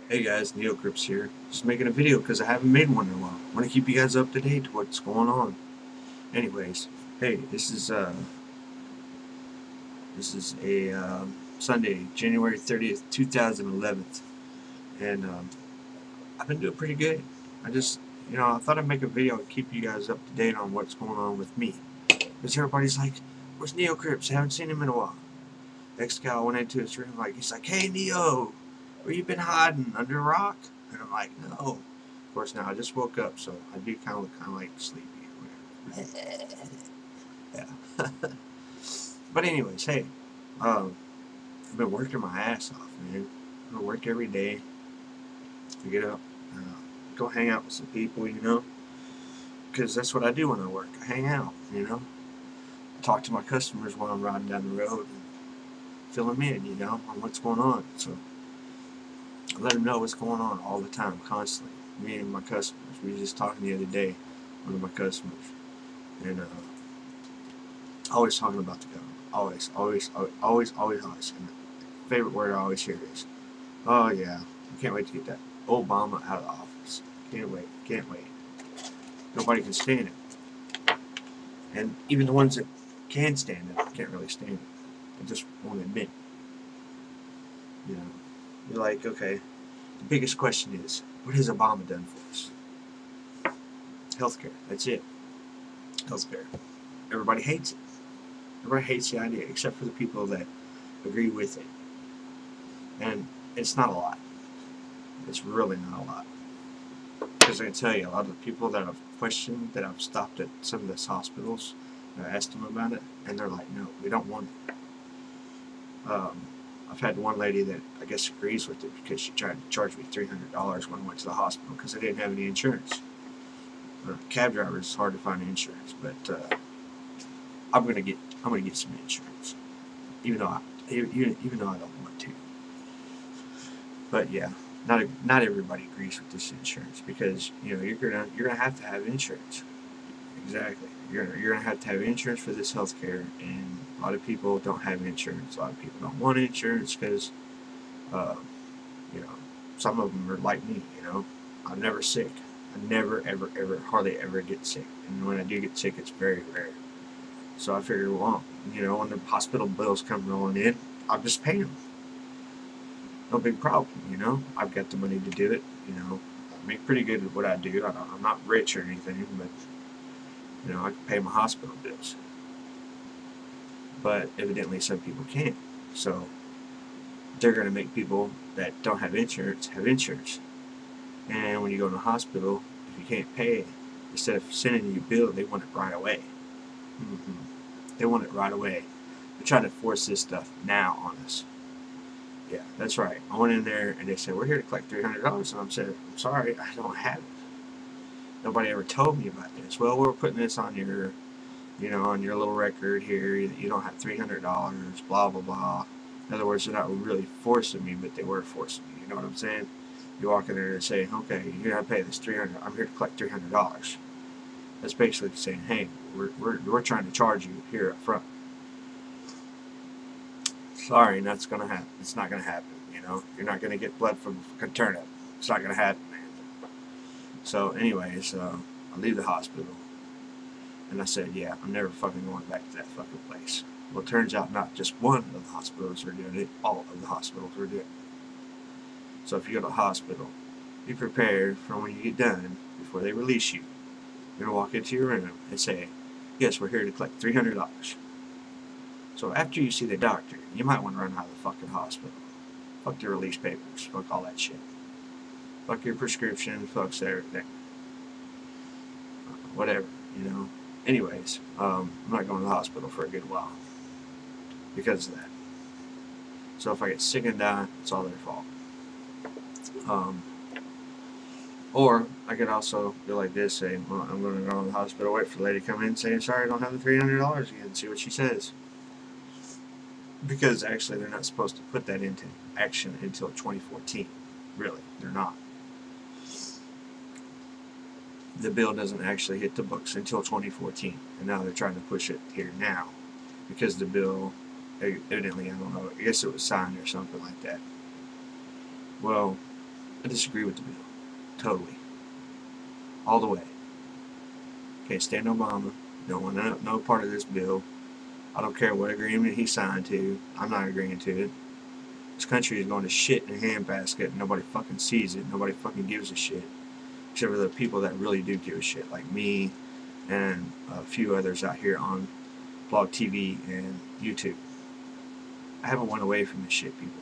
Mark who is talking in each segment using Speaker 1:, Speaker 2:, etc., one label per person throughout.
Speaker 1: Hey guys, Neocrypts here. Just making a video because I haven't made one in a while. I want to keep you guys up to date to what's going on. Anyways, hey, this is a Sunday, January 30th, 2011, and I've been doing pretty good. I thought I'd make a video and keep you guys up to date on what's going on with me. Because everybody's like, "Where's Neocrypts? Haven't seen him in a while." Next guy went into his room, he's like, "Hey Neo, where you been hiding under a rock?" And I'm like, "No." Of course, now I just woke up, so I do kind of like sleepy or whatever. Yeah. But anyways, hey, I've been working my ass off, man. I work every day to get up, uh, go hang out with some people, because that's what I do when I work. I hang out. I talk to my customers while I'm riding down the road and fill them in, on what's going on. So I let them know what's going on all the time, constantly. Me and my customers. We were just talking the other day, one of my customers, and always talking about the government. Always, always, always, always, always. And the favorite word I always hear is, "Oh yeah, I can't wait to get that Obama out of office. Can't wait, can't wait." Nobody can stand it, and even the ones that can stand it can't really stand it. They just won't admit. You know, you're like, okay. The biggest question is, what has Obama done for us? Healthcare. That's it. Healthcare. Everybody hates it. Everybody hates the idea, except for the people that agree with it. And it's not a lot. It's really not a lot. Because I can tell you, a lot of the people that I've questioned, that I've stopped at some of these hospitals, and I asked them about it, and they're like, "No, we don't want it." I've had one lady that I guess agrees with it because she tried to charge me $300 when I went to the hospital because I didn't have any insurance. Cab drivers, it's hard to find insurance, but I'm gonna get some insurance, even though I don't want to. But yeah, not everybody agrees with this insurance because you're gonna have to have insurance. Exactly, you're gonna have to have insurance for this health care, and a lot of people don't have insurance. A lot of people don't want insurance because uh, you know some of them are like me. I'm never sick. I never ever ever hardly ever get sick, and when I do get sick, it's very rare. So I figured, well, when the hospital bills come rolling in, I'll just pay them. No big problem. I've got the money to do it. I make pretty good at what I do. I'm not rich or anything, but I can pay my hospital bills. But evidently, some people can't. So they're going to make people that don't have insurance have insurance. And when you go to the hospital, if you can't pay, instead of sending you a bill, they want it right away. Mm-hmm. They want it right away. They're trying to force this stuff now on us. Yeah, that's right. I went in there and they said, "We're here to collect $300." And I said, "I'm sorry, I don't have it. Nobody ever told me about this." "Well, we're putting this on your little record here that you don't have $300, blah, blah, blah." In other words, they're not really forcing me, but they were forcing me. You know what I'm saying? You walk in there and say, "Okay, you're going to pay this 300. I'm here to collect $300. That's basically saying, "Hey, we're trying to charge you here up front." Sorry, that's going to happen. It's not going to happen. You're not going to get blood from a turnip. It's not going to happen, man. So, anyways, I leave the hospital, and I said, "Yeah, I'm never fucking going back to that fucking place." Well, it turns out not just one of the hospitals are doing it; all of the hospitals are doing it. So, if you go to the hospital, be prepared for when you get done before they release you. You're gonna walk into your room and say, "Yes, we're here to collect $300." So after you see the doctor, you might want to run out of the fucking hospital. Fuck your release papers. Fuck all that shit. Fuck your prescription. Fuck everything. Whatever. Anyways, I'm not going to the hospital for a good while because of that. So if I get sick and die, it's all their fault. Um, or I could also go like this, say, "Well, I'm going to go to the hospital, wait for the lady to come in, saying, 'Sorry, I don't have the $300 again,' and see what she says." Because actually, they're not supposed to put that into action until 2014. Really, they're not. The bill doesn't actually hit the books until 2014, and now they're trying to push it here now because the bill, evidently, I don't know, I guess it was signed or something like that. Well, I disagree with the bill. Totally. All the way. Can't stand Obama. Don't want no part of this bill. I don't care what agreement he signed to. I'm not agreeing to it. This country is going to shit in a handbasket and nobody fucking sees it. Nobody fucking gives a shit. Except for the people that really do give a shit, like me and a few others out here on Blog TV and YouTube. I haven't went away from this shit, people.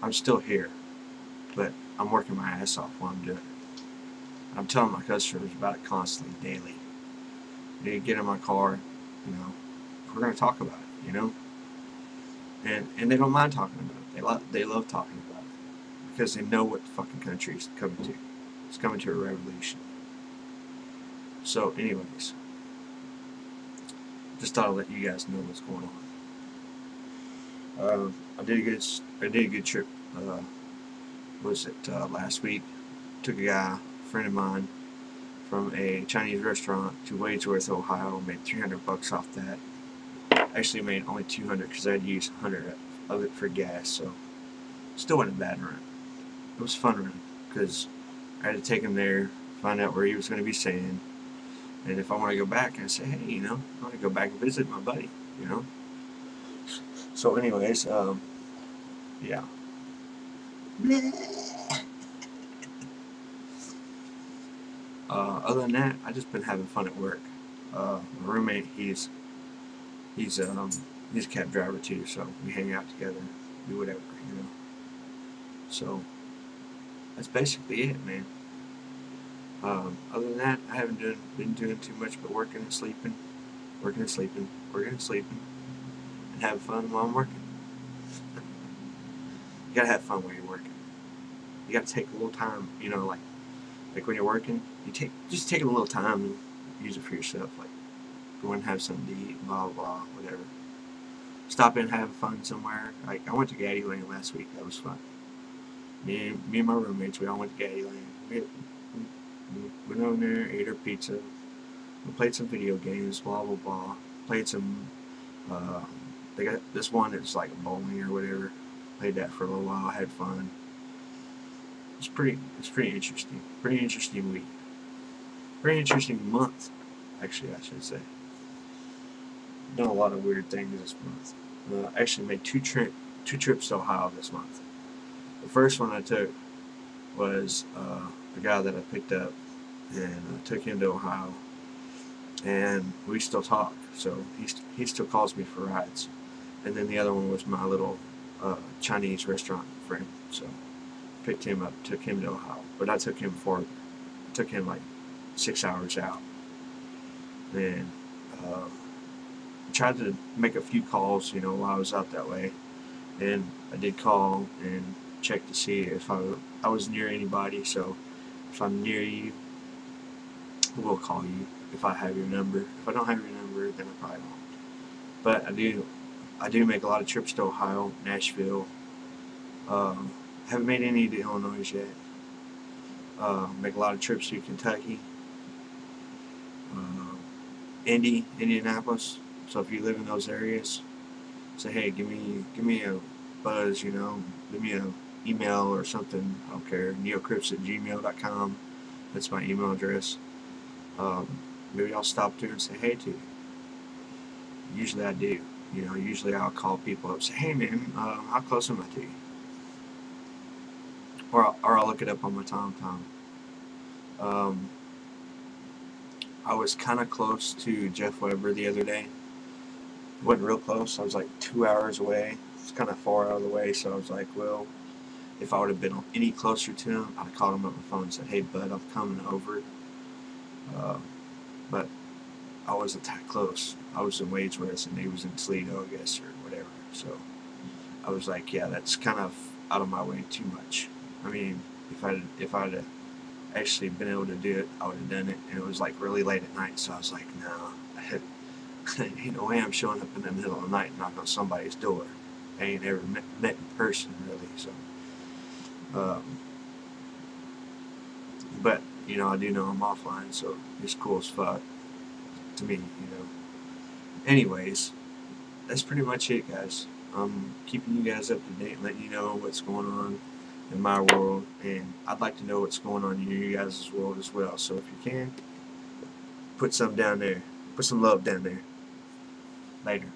Speaker 1: I'm still here, but I'm working my ass off while I'm doing it. I'm telling my customers about it constantly, daily. They get in my car, we're going to talk about it, and they don't mind talking about it. They love talking about it because they know what the fucking country is coming to. It's coming to a revolution. So, anyways, just thought I'd let you guys know what's going on. I did a good trip. Last week? Took a guy, a friend of mine, from a Chinese restaurant to Wadesworth, Ohio. Made $300 off that. Actually, made only $200 because I had to use $100 of it for gas. So, still wasn't a bad run. It was a fun run because I had to take him there, find out where he was going to be staying, and if I want to go back, I say, hey, I want to go back and visit my buddy, So, anyways, yeah. Other than that, I just been having fun at work. My roommate, he's a cab driver too, so we hang out together, do whatever, So that's basically it, man. Other than that, I haven't been doing too much but working and sleeping, and having fun while I'm working. You gotta have fun while you're working. You gotta take a little time, like when you're working, just take a little time and use it for yourself. Like go and have something to eat, blah blah, whatever. Stop in, have fun somewhere. Like I went to Gaddy Lane last week. That was fun. Me and my roommates, we all went to Gaddy Lane. We went over there, ate our pizza. We played some video games, blah blah blah. Played some. They got this one that's like a bowling or whatever. Played that for a little while. Had fun. It's pretty interesting. Pretty interesting week. Pretty interesting month, actually, I should say. Done a lot of weird things this month. Actually made two trips to Ohio this month. The first one I took was a guy that I picked up, and I took him to Ohio, and we still talk. So he still calls me for rides. And then the other one was my little Chinese restaurant friend. So picked him up, took him to Ohio. But I took him like 6 hours out. And tried to make a few calls, while I was out that way. And I did call and check to see if I was near anybody. So if I'm near you, I will call you if I have your number. If I don't have your number, then I probably won't. But I do make a lot of trips to Ohio, Nashville. Haven't made any to Illinois yet. Make a lot of trips to Kentucky, Indianapolis. So if you live in those areas, say, hey, give me a buzz, give me an email or something. I don't care. neocrypts@gmail.com. That's my email address. Maybe I'll stop through and say hey to you. Usually I do. Usually I'll call people up and say, hey man, how close am I to you? Or I'll look it up on my TomTom. I was kind of close to Jeff Weber the other day. Wasn't real close. I was like 2 hours away. It's kind of far out of the way, so I was like, well, if I would have been any closer to him, I'd have called him up on the phone and said, hey bud, I'm coming over. But I wasn't that close. I was in Wadesworth and he was in Toledo, I guess, or whatever. So I was like, yeah, that's kind of out of my way too much. I mean, if I'd actually been able to do it, I would have done it. And it was like really late at night, so I was like, no, ain't no way I'm showing up in the middle of the night and knocking on somebody's door. I ain't ever met in person, really. So, but I do know I'm offline, so it's cool as fuck to me. Anyways, that's pretty much it, guys. I'm keeping you guys up to date, letting you know what's going on. in my world, and I'd like to know what's going on in you guys' world as well. So if you can, put some down there. Put some love down there. Later.